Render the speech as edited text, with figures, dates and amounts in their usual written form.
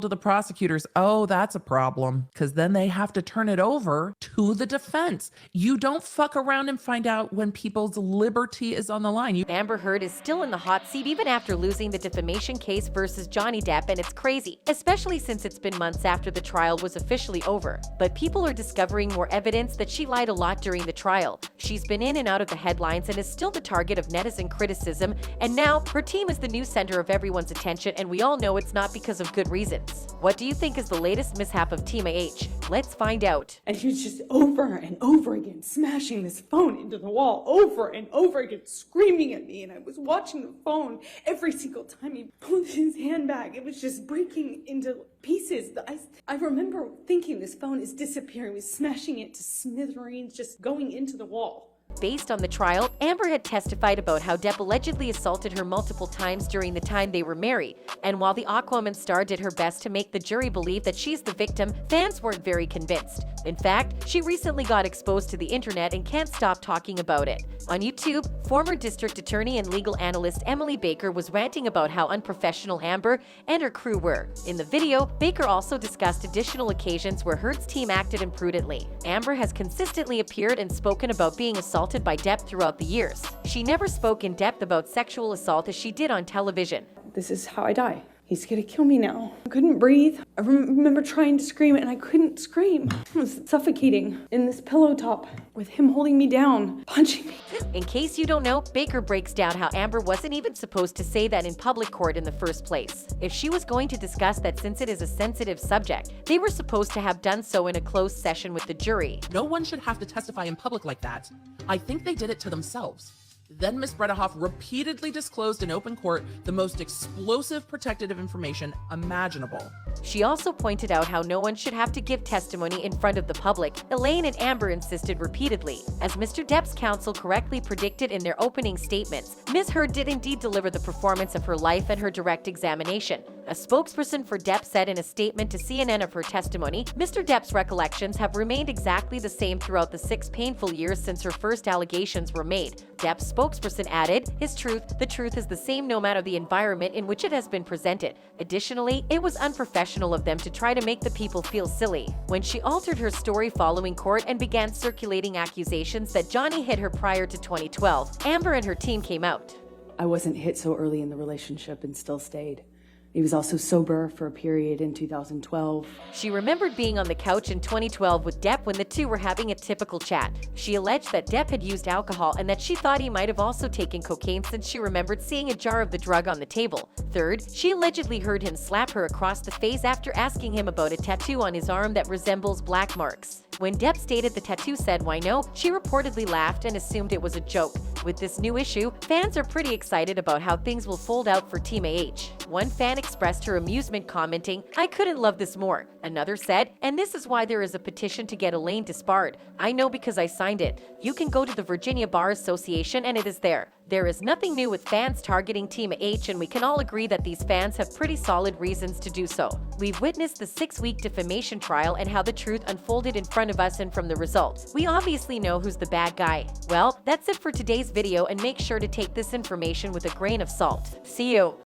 to the prosecutors, oh, that's a problem, because then they have to turn it over to the defense. You don't fuck around and find out when people's liberty is on the line. Amber Heard is still in the hot seat even after losing the defamation case versus Johnny Depp, and it's crazy, especially since it's been months after the trial was officially over. But people are discovering more evidence that she lied a lot during the trial. She's been in and out of the headlines and is still the target of netizen criticism, and now her team is the new center of everyone's attention, and we all know it's not because of good reasons. What do you think is the latest mishap of Team AH? Let's find out. And he was just over and over again smashing this phone into the wall, over and over again screaming at me, and I was watching the phone every single time he pulled his hand back. It was just breaking into pieces. I remember thinking this phone is disappearing. He was smashing it to smithereens, just going into the wall. Based on the trial, Amber had testified about how Depp allegedly assaulted her multiple times during the time they were married. And while the Aquaman star did her best to make the jury believe that she's the victim, fans weren't very convinced. In fact, she recently got exposed to the internet and can't stop talking about it. On YouTube, former district attorney and legal analyst Emily Baker was ranting about how unprofessional Amber and her crew were. In the video, Baker also discussed additional occasions where Heard's team acted imprudently. Amber has consistently appeared and spoken about being assaulted by Depp throughout the years. She never spoke in depth about sexual assault as she did on television. This is how I die. He's gonna kill me now. I couldn't breathe. I remember trying to scream and I couldn't scream. I was suffocating in this pillow top with him holding me down, punching me. In case you don't know, Baker breaks down how Amber wasn't even supposed to say that in public court in the first place. If she was going to discuss that since it is a sensitive subject, they were supposed to have done so in a closed session with the jury. No one should have to testify in public like that. I think they did it to themselves. Then Ms. Bredehoff repeatedly disclosed in open court the most explosive protective information imaginable. She also pointed out how no one should have to give testimony in front of the public. Elaine and Amber insisted repeatedly. As Mr. Depp's counsel correctly predicted in their opening statements, Ms. Heard did indeed deliver the performance of her life and her direct examination. A spokesperson for Depp said in a statement to CNN of her testimony, Mr. Depp's recollections have remained exactly the same throughout the 6 painful years since her first allegations were made. Depp's spokesperson added, the truth is the same no matter the environment in which it has been presented. Additionally, it was unprofessional of them to try to make the people feel silly. When she altered her story following court and began circulating accusations that Johnny hit her prior to 2012, Amber and her team came out. I wasn't hit so early in the relationship and still stayed. He was also sober for a period in 2012. She remembered being on the couch in 2012 with Depp when the two were having a typical chat. She alleged that Depp had used alcohol and that she thought he might have also taken cocaine since she remembered seeing a jar of the drug on the table. Third, she allegedly heard him slap her across the face after asking him about a tattoo on his arm that resembles black marks. When Depp stated the tattoo said "why no," she reportedly laughed and assumed it was a joke. With this new issue, fans are pretty excited about how things will fold out for Team AH. One fan expressed her amusement commenting, "I couldn't love this more." Another said, "And this is why there is a petition to get Elaine disbarred. I know because I signed it. You can go to the Virginia Bar Association and it is there." There is nothing new with fans targeting Team H, and we can all agree that these fans have pretty solid reasons to do so. We've witnessed the 6-week defamation trial and how the truth unfolded in front of us, and from the result, we obviously know who's the bad guy. Well, that's it for today's video, and make sure to take this information with a grain of salt. See you!